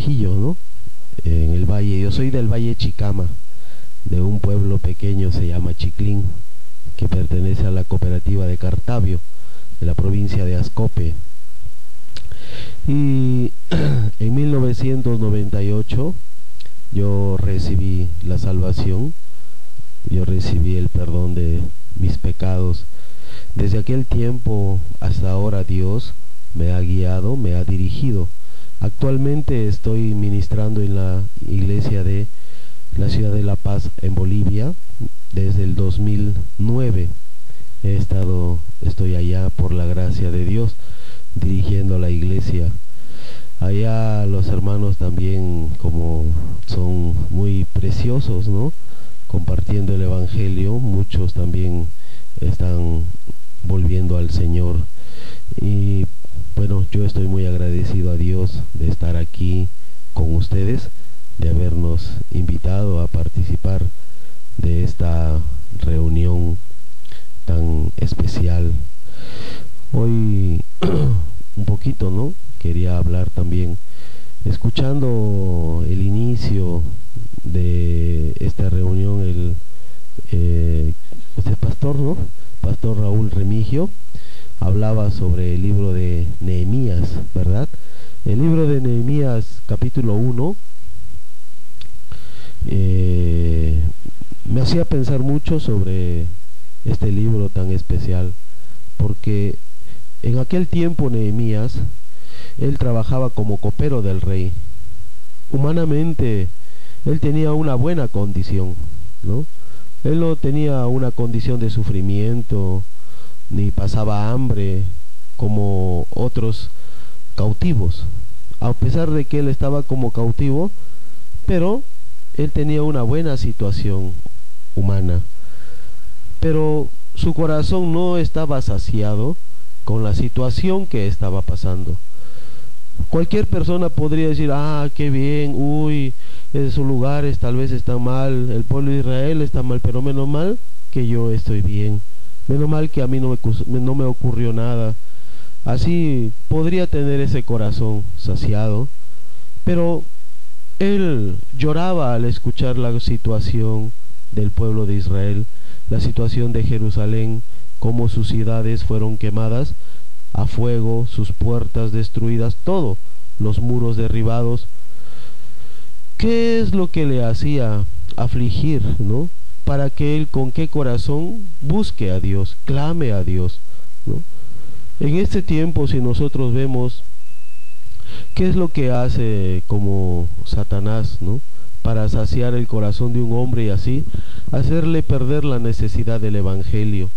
Trujillo, ¿no? En el valle. Yo soy del Valle Chicama, de un pueblo pequeño, se llama Chiclín, que pertenece a la cooperativa de Cartavio, de la provincia de Ascope. Y en 1998 yo recibí la salvación, yo recibí el perdón de mis pecados. Desde aquel tiempo hasta ahora Dios me ha guiado, me ha dirigido. Actualmente estoy ministrando en la iglesia de la ciudad de La Paz, en Bolivia, desde el 2009. Estoy allá por la gracia de Dios, dirigiendo la iglesia. Allá los hermanos también, como son muy preciosos, ¿no? Compartiendo el evangelio, muchos también están volviendo al Señor. Y bueno, yo estoy muy agradecido a Dios de estar aquí con ustedes, de habernos invitado a participar de esta reunión tan especial. Hoy un poquito, ¿no? Quería hablar también, escuchando el inicio de esta reunión, este pastor, ¿no? Pastor Raúl Remigio hablaba sobre el libro de Nehemías, ¿verdad? El libro de Nehemías, capítulo 1, me hacía pensar mucho sobre este libro tan especial, porque en aquel tiempo Nehemías, él trabajaba como copero del rey. Humanamente, él tenía una buena condición, ¿no? Él no tenía una condición de sufrimiento, ni pasaba hambre como otros cautivos, a pesar de que él estaba como cautivo, pero él tenía una buena situación humana. Pero su corazón no estaba saciado con la situación que estaba pasando. Cualquier persona podría decir, ah, qué bien, uy, esos lugares tal vez están mal, el pueblo de Israel está mal, pero menos mal que yo estoy bien, menos mal que a mí no me ocurrió nada. Así podría tener ese corazón saciado, pero él lloraba al escuchar la situación del pueblo de Israel, la situación de Jerusalén, cómo sus ciudades fueron quemadas a fuego, sus puertas destruidas, todo, los muros derribados. ¿Qué es lo que le hacía afligir, ¿no? Para que él, con qué corazón, busque a Dios, clame a Dios, ¿no? En este tiempo, si nosotros vemos qué es lo que hace como Satanás, ¿no? Para saciar el corazón de un hombre y así hacerle perder la necesidad del evangelio.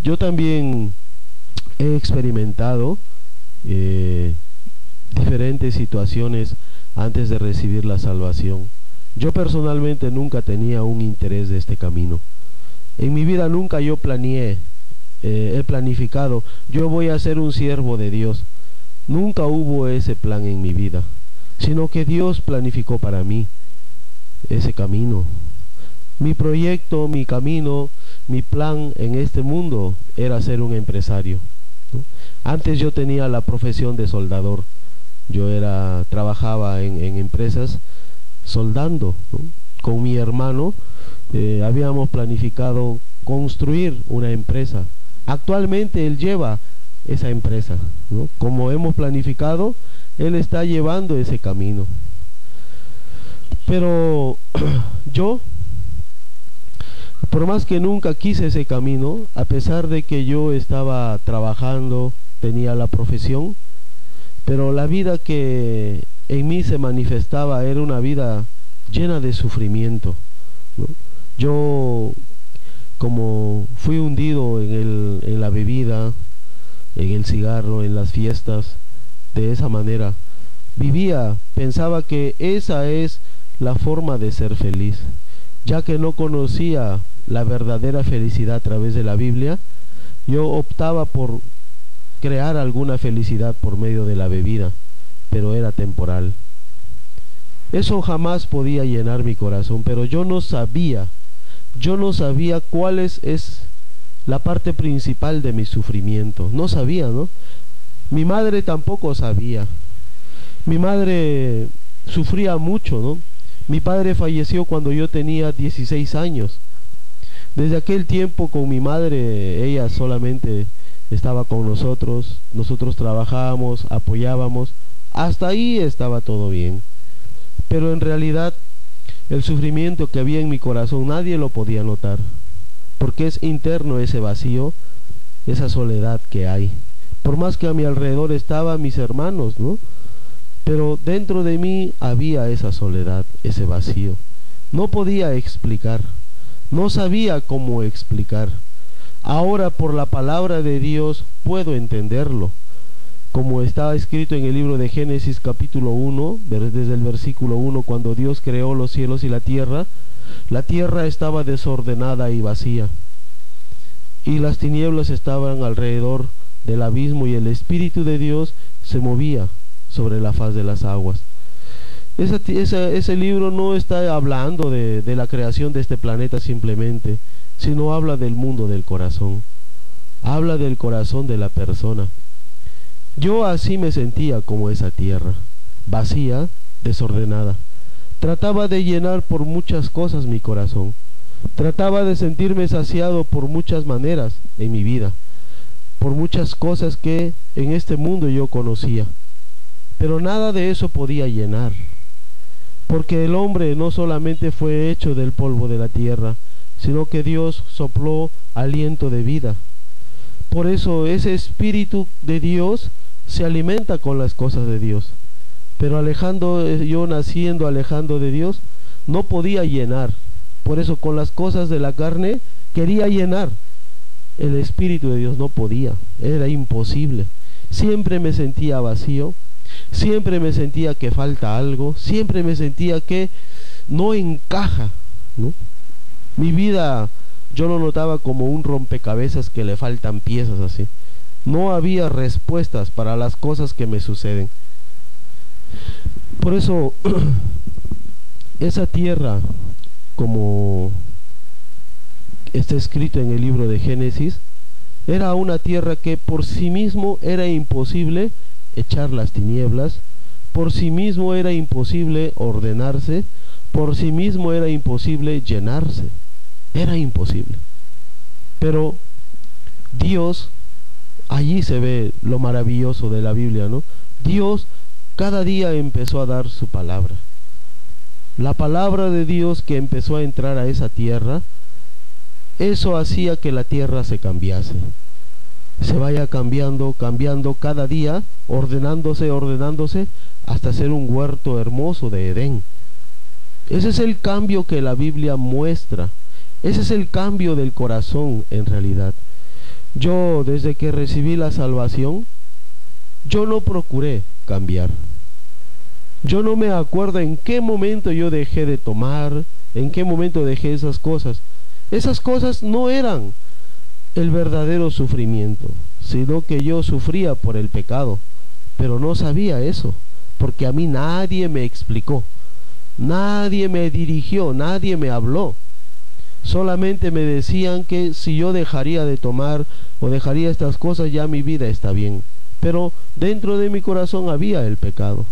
Yo también he experimentado diferentes situaciones antes de recibir la salvación. Yo personalmente nunca tenía un interés de este camino. En mi vida nunca yo planeé, he planificado, yo voy a ser un siervo de Dios. Nunca hubo ese plan en mi vida, sino que Dios planificó para mí ese camino. Mi proyecto, mi camino, mi plan en este mundo era ser un empresario, ¿no? Antes yo tenía la profesión de soldador. Yo trabajaba en empresas soldando, ¿no? Con mi hermano habíamos planificado construir una empresa. Actualmente él lleva esa empresa, ¿no? Como hemos planificado, él está llevando ese camino. Pero yo, por más que nunca quise ese camino, a pesar de que yo estaba trabajando, tenía la profesión, pero la vida que en mí se manifestaba era una vida llena de sufrimiento, ¿no? Yo, como fui hundido en la bebida, en el cigarro, en las fiestas, de esa manera vivía, pensaba que esa es la forma de ser feliz, ya que no conocía la verdadera felicidad a través de la Biblia. Yo optaba por crear alguna felicidad por medio de la bebida, pero era temporal. Eso jamás podía llenar mi corazón, pero yo no sabía cuál es la parte principal de mi sufrimiento. No sabía, ¿no? Mi madre tampoco sabía, Mi madre sufría mucho, ¿no? Mi padre falleció cuando yo tenía 16 años. Desde aquel tiempo con mi madre, ella solamente estaba con nosotros, nosotros trabajábamos, apoyábamos, hasta ahí estaba todo bien. Pero en realidad el sufrimiento que había en mi corazón nadie lo podía notar, porque es interno ese vacío, esa soledad que hay. Por más que a mi alrededor estaban mis hermanos, ¿no? Pero dentro de mí había esa soledad, ese vacío. No podía explicar, no sabía cómo explicar. Ahora por la palabra de Dios puedo entenderlo. Como está escrito en el libro de Génesis capítulo 1, desde el versículo 1, cuando Dios creó los cielos y la tierra estaba desordenada y vacía, y las tinieblas estaban alrededor del abismo, y el Espíritu de Dios se movía sobre la faz de las aguas. Ese libro no está hablando de la creación de este planeta simplemente, sino habla del mundo del corazón, habla del corazón de la persona. Yo así me sentía como esa tierra, vacía, desordenada. Trataba de llenar por muchas cosas mi corazón. Trataba de sentirme saciado por muchas maneras en mi vida, por muchas cosas que en este mundo yo conocía. Pero nada de eso podía llenar, porque el hombre no solamente fue hecho del polvo de la tierra, sino que Dios sopló aliento de vida. Por eso ese Espíritu de Dios se alimenta con las cosas de Dios. Pero yo naciendo alejando de Dios, no podía llenar. Por eso con las cosas de la carne quería llenar. El Espíritu de Dios no podía, era imposible. Siempre me sentía vacío, siempre me sentía que falta algo, siempre me sentía que no encaja, ¿no? Mi vida yo lo notaba como un rompecabezas que le faltan piezas así. No había respuestas para las cosas que me suceden. Por eso esa tierra, como está escrito en el libro de Génesis, era una tierra que por sí mismo era imposible echar las tinieblas, por sí mismo era imposible ordenarse, por sí mismo era imposible llenarse, era imposible. Pero Dios, allí se ve lo maravilloso de la Biblia, ¿no? Dios cada día empezó a dar su palabra. La palabra de Dios que empezó a entrar a esa tierra, eso hacía que la tierra se cambiase, se vaya cambiando, cambiando cada día, ordenándose, ordenándose, hasta ser un huerto hermoso de Edén. Ese es el cambio que la Biblia muestra. Ese es el cambio del corazón en realidad. Yo, desde que recibí la salvación, yo no procuré cambiar. Yo no me acuerdo en qué momento yo dejé de tomar, en qué momento dejé esas cosas. Esas cosas no eran el verdadero sufrimiento, sino que yo sufría por el pecado, pero no sabía eso, porque a mí nadie me explicó, nadie me dirigió, nadie me habló. Solamente me decían que si yo dejaría de tomar o dejaría estas cosas, ya mi vida está bien. Pero dentro de mi corazón había el pecado.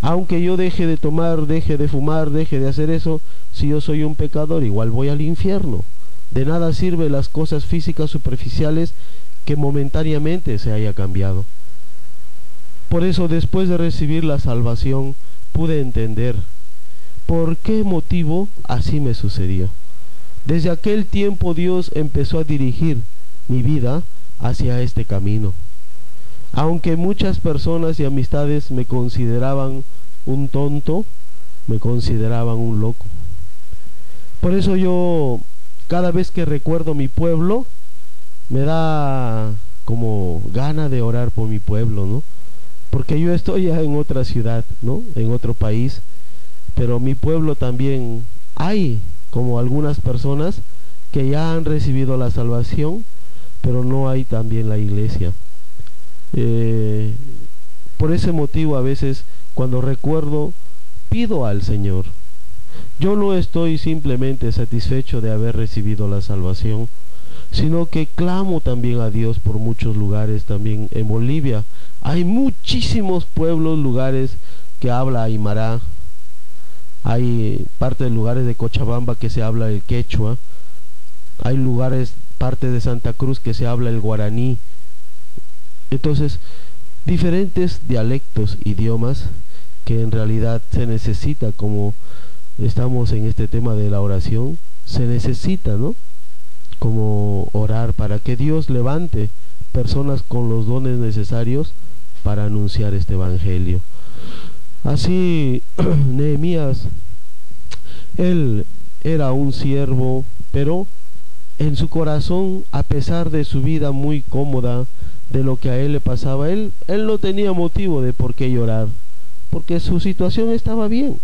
Aunque yo deje de tomar, deje de fumar, deje de hacer eso, si yo soy un pecador, igual voy al infierno. De nada sirven las cosas físicas superficiales que momentáneamente se haya cambiado. Por eso, después de recibir la salvación, pude entender por qué motivo así me sucedió. Desde aquel tiempo Dios empezó a dirigir mi vida hacia este camino. Aunque muchas personas y amistades me consideraban un tonto, me consideraban un loco. Por eso yo, cada vez que recuerdo mi pueblo, me da como gana de orar por mi pueblo, ¿no? Porque yo estoy ya en otra ciudad, ¿no? En otro país, pero mi pueblo también hay como algunas personas que ya han recibido la salvación, pero no hay también la iglesia. Por ese motivo a veces cuando recuerdo pido al Señor. Yo no estoy simplemente satisfecho de haber recibido la salvación, sino que clamo también a Dios por muchos lugares, también en Bolivia Hay muchísimos pueblos, lugares que habla aymara. Hay parte de lugares de Cochabamba que se habla el quechua. Hay lugares, parte de Santa Cruz, que se habla el guaraní. Entonces, diferentes dialectos, idiomas que en realidad se necesita, como estamos en este tema de la oración, se necesita, ¿no? Como orar para que Dios levante personas con los dones necesarios para anunciar este evangelio. Así Nehemías, él era un siervo, pero en su corazón, a pesar de su vida muy cómoda, de lo que a él le pasaba, él no tenía motivo de por qué llorar, porque su situación estaba bien.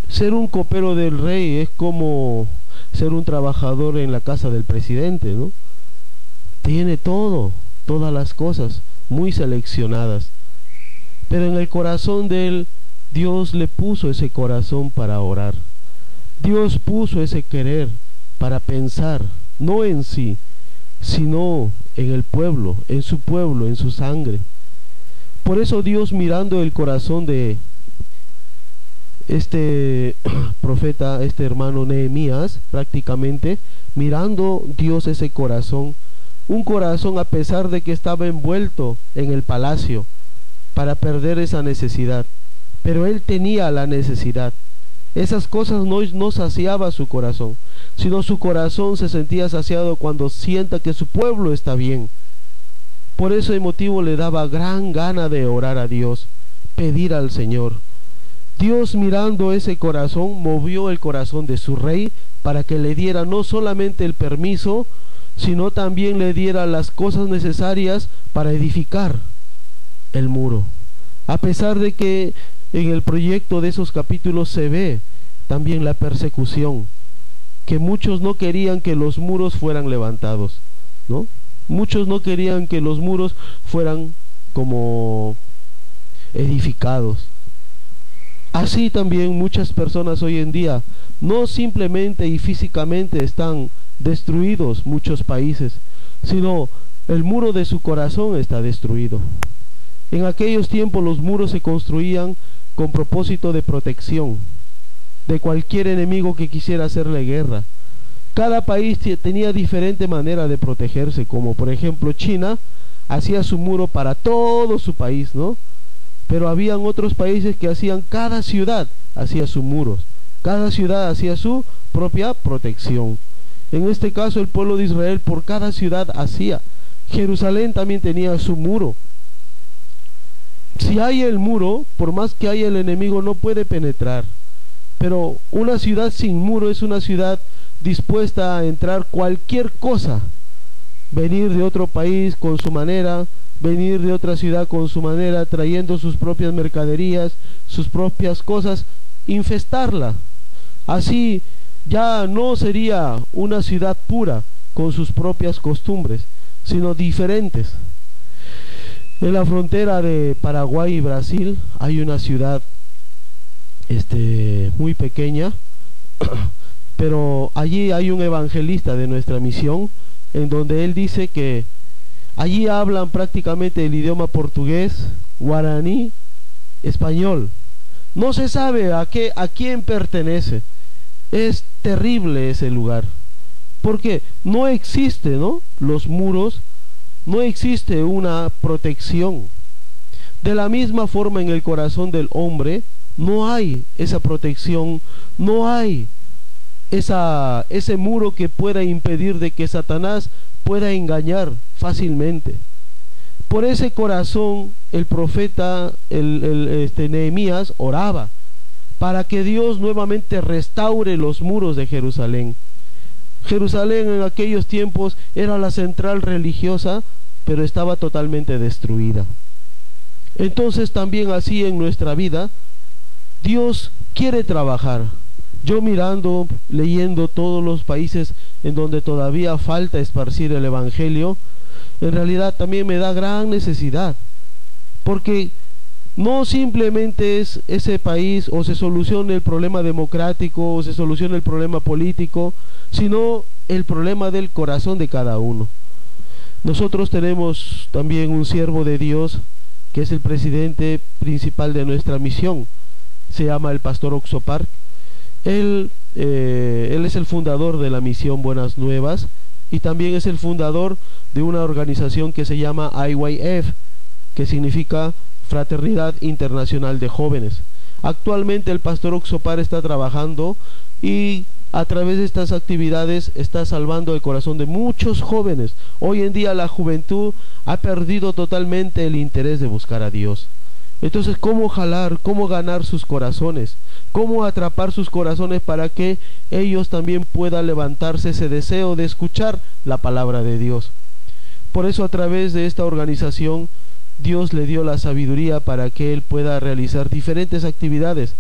Ser un copero del rey es como ser un trabajador en la casa del presidente, ¿no? Tiene todo, todas las cosas muy seleccionadas, pero en el corazón de él, Dios le puso ese corazón para orar. Dios puso ese querer para pensar, no en sí, sino en el pueblo, en su sangre. Por eso Dios, mirando el corazón de este profeta, este hermano Nehemías, prácticamente, mirando Dios ese corazón, un corazón a pesar de que estaba envuelto en el palacio para perder esa necesidad, pero él tenía la necesidad. Esas cosas no saciaba su corazón, sino su corazón se sentía saciado cuando sienta que su pueblo está bien. Por ese motivo le daba gran gana de orar a Dios, pedir al Señor. Dios, mirando ese corazón, movió el corazón de su rey para que le diera no solamente el permiso, sino también le diera las cosas necesarias para edificar el muro. A pesar de que en el proyecto de esos capítulos se ve también la persecución, que muchos no querían que los muros fueran levantados, ¿no? Muchos no querían que los muros fueran como edificados. Así también muchas personas hoy en día no simplemente y físicamente están destruidos muchos países, sino el muro de su corazón está destruido. En aquellos tiempos los muros se construían con propósito de protección de cualquier enemigo que quisiera hacerle guerra. Cada país tenía diferente manera de protegerse, como por ejemplo China hacía su muro para todo su país, ¿no? Pero habían otros países que hacían, cada ciudad hacía sus muros, cada ciudad hacía su propia protección. En este caso el pueblo de Israel por cada ciudad hacía. Jerusalén también tenía su muro. Si hay el muro, por más que haya el enemigo, no puede penetrar. Pero una ciudad sin muro es una ciudad dispuesta a entrar cualquier cosa. Venir de otro país con su manera, venir de otra ciudad con su manera, trayendo sus propias mercaderías, sus propias cosas, infestarla. Así ya no sería una ciudad pura con sus propias costumbres, sino diferentes. En la frontera de Paraguay y Brasil hay una ciudad muy pequeña, pero allí hay un evangelista de nuestra misión, en donde él dice que allí hablan prácticamente el idioma portugués, guaraní, español. No se sabe a quién pertenece. Es terrible ese lugar, porque no existe, ¿no?, los muros, no existe una protección. De la misma forma en el corazón del hombre no hay esa protección, no hay ese muro que pueda impedir de que Satanás pueda engañar fácilmente. Por ese corazón el profeta Nehemías oraba para que Dios nuevamente restaure los muros de Jerusalén. Jerusalén en aquellos tiempos era la central religiosa, pero estaba totalmente destruida. Entonces también así en nuestra vida Dios quiere trabajar. Yo mirando, leyendo todos los países en donde todavía falta esparcir el evangelio, en realidad también me da gran necesidad, porque no simplemente es ese país o se soluciona el problema democrático o se soluciona el problema político, sino el problema del corazón de cada uno. Nosotros tenemos también un siervo de Dios que es el presidente principal de nuestra misión. Se llama el pastor Oxopar. Él es el fundador de la misión Buenas Nuevas y también es el fundador de una organización que se llama IYF, que significa Fraternidad Internacional de Jóvenes. Actualmente el pastor Oxopar está trabajando y a través de estas actividades está salvando el corazón de muchos jóvenes. Hoy en día la juventud ha perdido totalmente el interés de buscar a Dios. Entonces, ¿cómo jalar, cómo ganar sus corazones? ¿Cómo atrapar sus corazones para que ellos también puedan levantarse ese deseo de escuchar la palabra de Dios? Por eso, a través de esta organización, Dios le dio la sabiduría para que él pueda realizar diferentes actividades.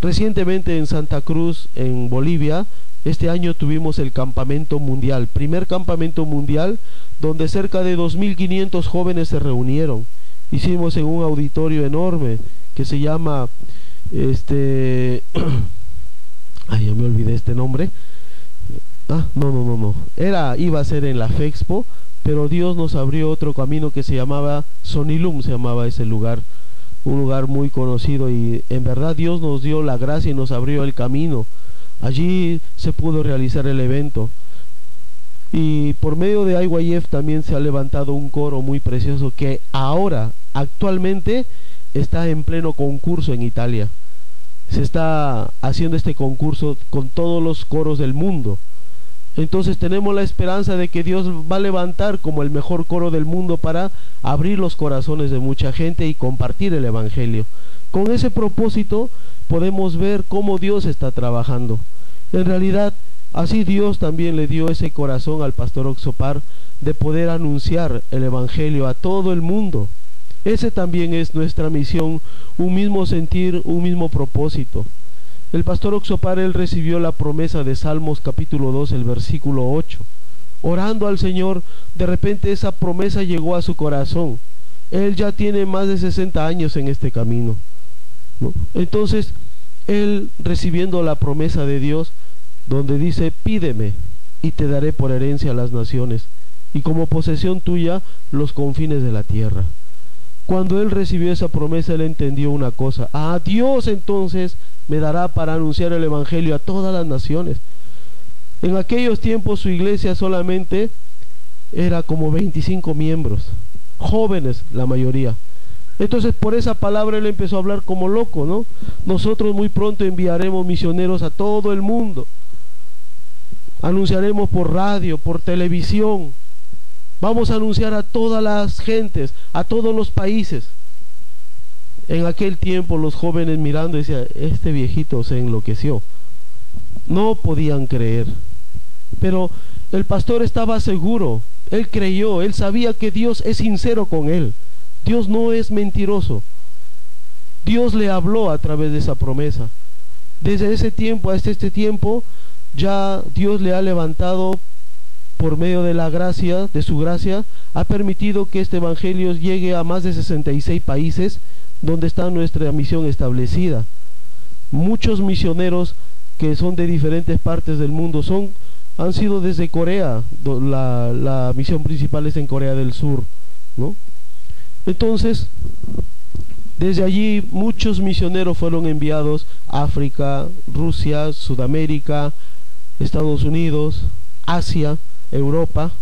Recientemente en Santa Cruz, en Bolivia, este año tuvimos el campamento mundial, primer campamento mundial, donde cerca de 2500 jóvenes se reunieron. Hicimos en un auditorio enorme que se llama ay, ya me olvidé este nombre. No. Iba a ser en la FEXPO, pero Dios nos abrió otro camino que se llamaba Sonilum, se llamaba ese lugar, un lugar muy conocido, y en verdad Dios nos dio la gracia y nos abrió el camino. Allí se pudo realizar el evento. Y por medio de IYF también se ha levantado un coro muy precioso que ahora, actualmente, está en pleno concurso en Italia. Se está haciendo este concurso con todos los coros del mundo. Entonces tenemos la esperanza de que Dios va a levantar como el mejor coro del mundo para abrir los corazones de mucha gente y compartir el Evangelio. Con ese propósito podemos ver cómo Dios está trabajando. En realidad, así Dios también le dio ese corazón al pastor Oxopar de poder anunciar el Evangelio a todo el mundo. Ese también es nuestra misión, un mismo sentir, un mismo propósito. El pastor Oxopar, él recibió la promesa de Salmos capítulo 2, el versículo 8. Orando al Señor, de repente esa promesa llegó a su corazón. Él ya tiene más de 60 años en este camino, ¿no? Entonces, él recibiendo la promesa de Dios, donde dice: pídeme y te daré por herencia a las naciones, y como posesión tuya los confines de la tierra. Cuando él recibió esa promesa, él entendió una cosa: Dios entonces me dará para anunciar el Evangelio a todas las naciones. En aquellos tiempos su iglesia solamente era como 25 miembros, jóvenes la mayoría. Entonces por esa palabra él empezó a hablar como loco, ¿no? Nosotros muy pronto enviaremos misioneros a todo el mundo. Anunciaremos por radio, por televisión. Vamos a anunciar a todas las gentes, a todos los países. En aquel tiempo los jóvenes mirando decían: este viejito se enloqueció. No podían creer. Pero el pastor estaba seguro, él creyó, él sabía que Dios es sincero con él. Dios no es mentiroso. Dios le habló a través de esa promesa. Desde ese tiempo hasta este tiempo, ya Dios le ha levantado por medio de la gracia, de su gracia, ha permitido que este evangelio llegue a más de 66 países donde está nuestra misión establecida. Muchos misioneros que son de diferentes partes del mundo han sido desde Corea. La misión principal es en Corea del Sur, ¿no? Entonces, desde allí muchos misioneros fueron enviados a África, Rusia, Sudamérica, Estados Unidos, Asia, Europa.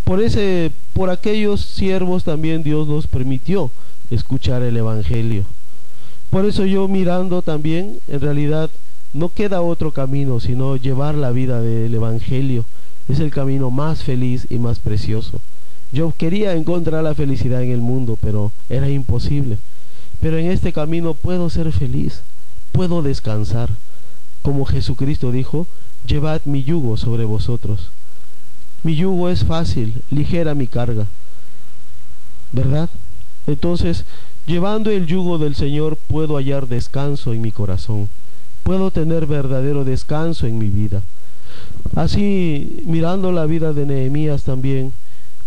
Por aquellos siervos también Dios nos permitió escuchar el Evangelio. Por eso yo mirando también, en realidad no queda otro camino sino llevar la vida del Evangelio. Es el camino más feliz y más precioso. Yo quería encontrar la felicidad en el mundo, pero era imposible. Pero en este camino puedo ser feliz, puedo descansar. Como Jesucristo dijo: llevad mi yugo sobre vosotros. Mi yugo es fácil, ligera mi carga, ¿verdad? Entonces, llevando el yugo del Señor, puedo hallar descanso en mi corazón, puedo tener verdadero descanso en mi vida. Así, mirando la vida de Nehemías también,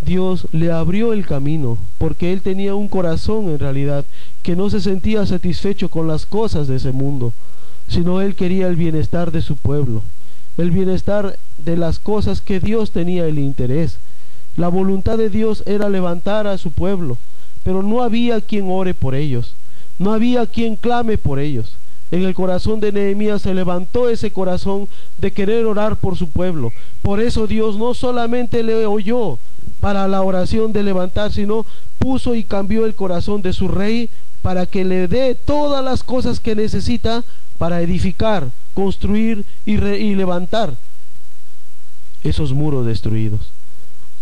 Dios le abrió el camino, porque él tenía un corazón en realidad que no se sentía satisfecho con las cosas de ese mundo, sino él quería el bienestar de su pueblo, el bienestar de las cosas que Dios tenía el interés, La voluntad de Dios era levantar a su pueblo, pero no había quien ore por ellos, no había quien clame por ellos. En el corazón de Nehemías se levantó ese corazón de querer orar por su pueblo. Por eso Dios no solamente le oyó para la oración de levantar, sino puso y cambió el corazón de su rey para que le dé todas las cosas que necesita para edificar, construir y levantar esos muros destruidos.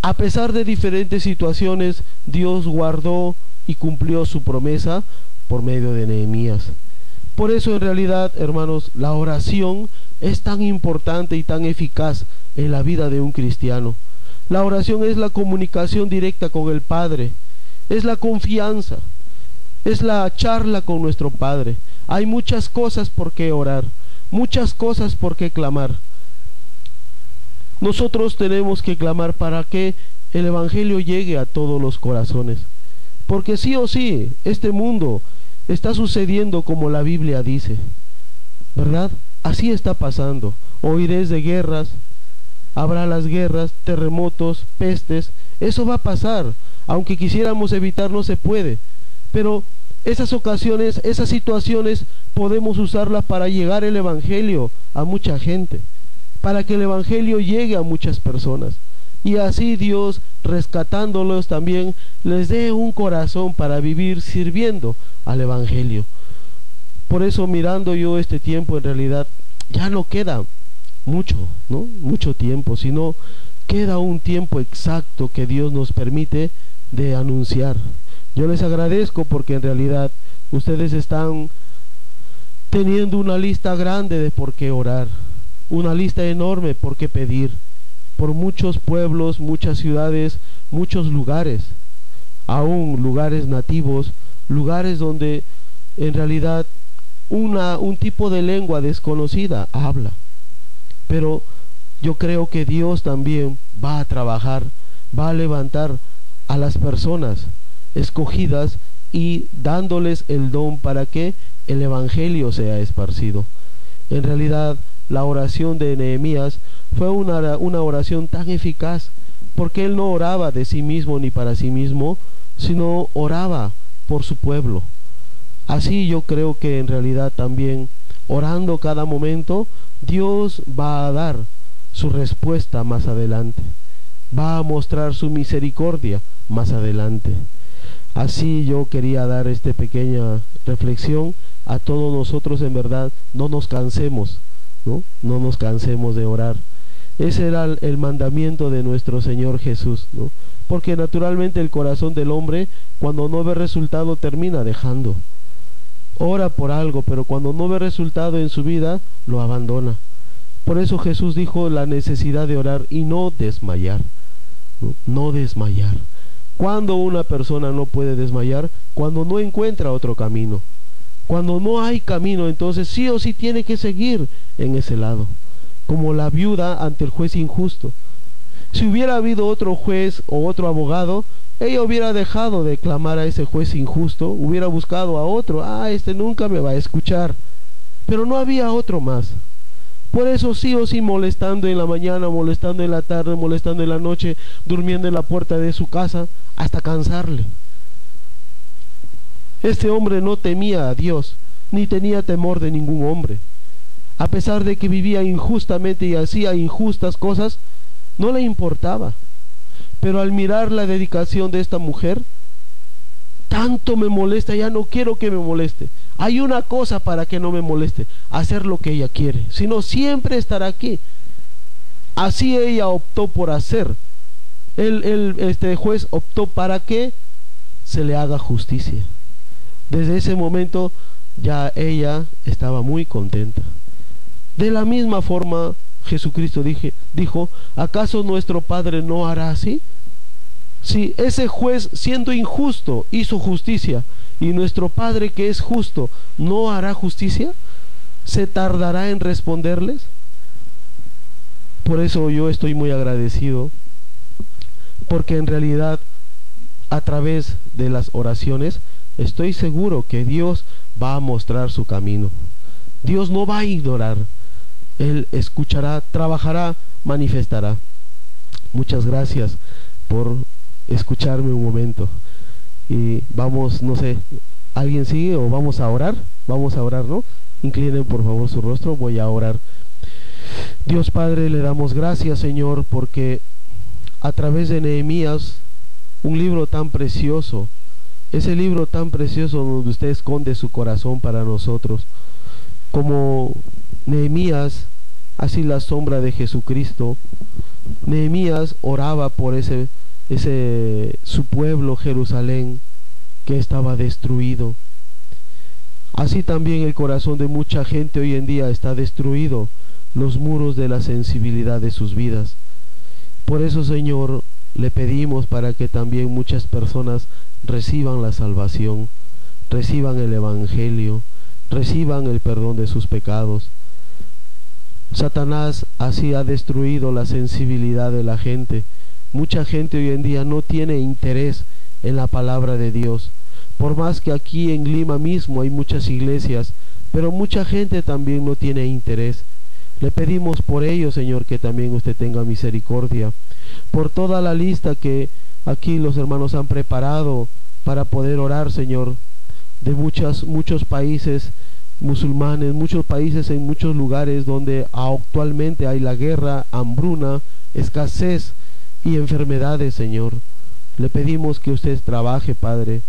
A pesar de diferentes situaciones, Dios guardó y cumplió su promesa por medio de Nehemías. Por eso, en realidad, hermanos, la oración es tan importante y tan eficaz en la vida de un cristiano. La oración es la comunicación directa con el Padre, es la confianza, es la charla con nuestro Padre. Hay muchas cosas por qué orar, muchas cosas por qué clamar. Nosotros tenemos que clamar para que el Evangelio llegue a todos los corazones, porque sí o sí, este mundo está sucediendo como la Biblia dice, ¿verdad? Así está pasando. Oiréis de guerras, habrá las guerras, terremotos, pestes, eso va a pasar. Aunque quisiéramos evitar, no se puede. Pero esas ocasiones, esas situaciones, podemos usarlas para llegar el Evangelio a mucha gente, para que el Evangelio llegue a muchas personas. Y así Dios, rescatándolos también, les dé un corazón para vivir sirviendo al Evangelio. Por eso, mirando yo este tiempo, en realidad ya no queda mucho, ¿no? Mucho tiempo, sino queda un tiempo exacto que Dios nos permite de anunciar. Yo les agradezco porque en realidad ustedes están teniendo una lista grande de por qué orar, una lista enorme por qué pedir, por muchos pueblos, muchas ciudades, muchos lugares, aún lugares nativos, lugares donde en realidad un tipo de lengua desconocida habla. Pero yo creo que Dios también va a trabajar, va a levantar a las personas escogidas y dándoles el don para que el Evangelio sea esparcido. En realidad, la oración de Nehemías fue una oración tan eficaz, porque él no oraba de sí mismo ni para sí mismo, sino oraba por su pueblo. Así yo creo que en realidad también, orando cada momento, Dios va a dar su respuesta más adelante, va a mostrar su misericordia más adelante. Así yo quería dar esta pequeña reflexión a todos nosotros. En verdad, no nos cansemos, ¿no? No nos cansemos de orar. Ese era el mandamiento de nuestro Señor Jesús, ¿no? Porque naturalmente el corazón del hombre, cuando no ve resultado, termina dejando. Ora por algo, pero cuando no ve resultado en su vida, lo abandona. Por eso Jesús dijo la necesidad de orar y no desmayar, ¿no? No desmayar. Cuando una persona no puede desmayar, cuando no encuentra otro camino. Cuando no hay camino, entonces sí o sí tiene que seguir en ese lado, como la viuda ante el juez injusto. Si hubiera habido otro juez o otro abogado, ella hubiera dejado de clamar a ese juez injusto, hubiera buscado a otro. Este nunca me va a escuchar. Pero no había otro más. Por eso sí o sí, molestando en la mañana, molestando en la tarde, molestando en la noche, durmiendo en la puerta de su casa, hasta cansarle. Este hombre no temía a Dios, ni tenía temor de ningún hombre. A pesar de que vivía injustamente y hacía injustas cosas, no le importaba. Pero al mirar la dedicación de esta mujer, tanto me molesta, ya no quiero que me moleste. Hay una cosa para que no me moleste: hacer lo que ella quiere, si no siempre estará aquí. Así ella optó por hacer. Este juez optó para que se le haga justicia. Desde ese momento ya ella estaba muy contenta. De la misma forma, Jesucristo dijo: ¿acaso nuestro Padre no hará así? Si ese juez, siendo injusto, hizo justicia, y nuestro Padre, que es justo, no hará justicia, ¿se tardará en responderles? Por eso yo estoy muy agradecido, porque en realidad, a través de las oraciones, estoy seguro que Dios va a mostrar su camino. Dios no va a ignorar. Él escuchará, trabajará, manifestará. Muchas gracias. por escucharme un momento. Y vamos, no sé, ¿alguien sigue o vamos a orar? Vamos a orar, ¿no? Inclinen por favor su rostro, voy a orar. Dios Padre, le damos gracias, Señor, porque a través de Nehemías, un libro tan precioso, ese libro tan precioso donde usted esconde su corazón para nosotros, como Nehemías, así la sombra de Jesucristo. Nehemías oraba por su pueblo Jerusalén que estaba destruido. Así también el corazón de mucha gente hoy en día está destruido, los muros de la sensibilidad de sus vidas. Por eso, Señor, le pedimos para que también muchas personas reciban la salvación, reciban el Evangelio, reciban el perdón de sus pecados. Satanás así ha destruido la sensibilidad de la gente. Mucha gente hoy en día no tiene interés en la palabra de Dios. Por más que aquí en Lima mismo hay muchas iglesias, pero mucha gente también no tiene interés. Le pedimos por ello, Señor, que también usted tenga misericordia. Por toda la lista que aquí los hermanos han preparado para poder orar, Señor, de muchos países musulmanes, muchos países en muchos lugares donde actualmente hay la guerra, hambruna, escasez y enfermedades, Señor. Le pedimos que usted trabaje, Padre.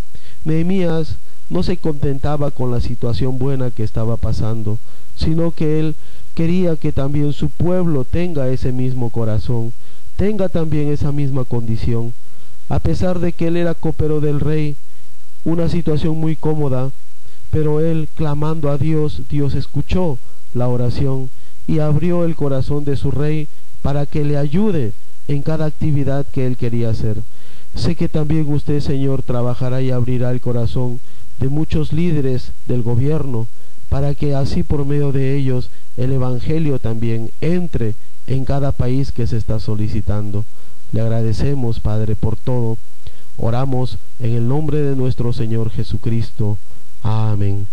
Nehemías no se contentaba con la situación buena que estaba pasando, sino que él quería que también su pueblo tenga ese mismo corazón, tenga también esa misma condición. A pesar de que él era copero del rey, una situación muy cómoda, pero él clamando a Dios, Dios escuchó la oración y abrió el corazón de su rey para que le ayude en cada actividad que él quería hacer. Sé que también usted, Señor, trabajará y abrirá el corazón de muchos líderes del gobierno para que así por medio de ellos el Evangelio también entre en cada país que se está solicitando. Le agradecemos, Padre, por todo. Oramos en el nombre de nuestro Señor Jesucristo. Amén.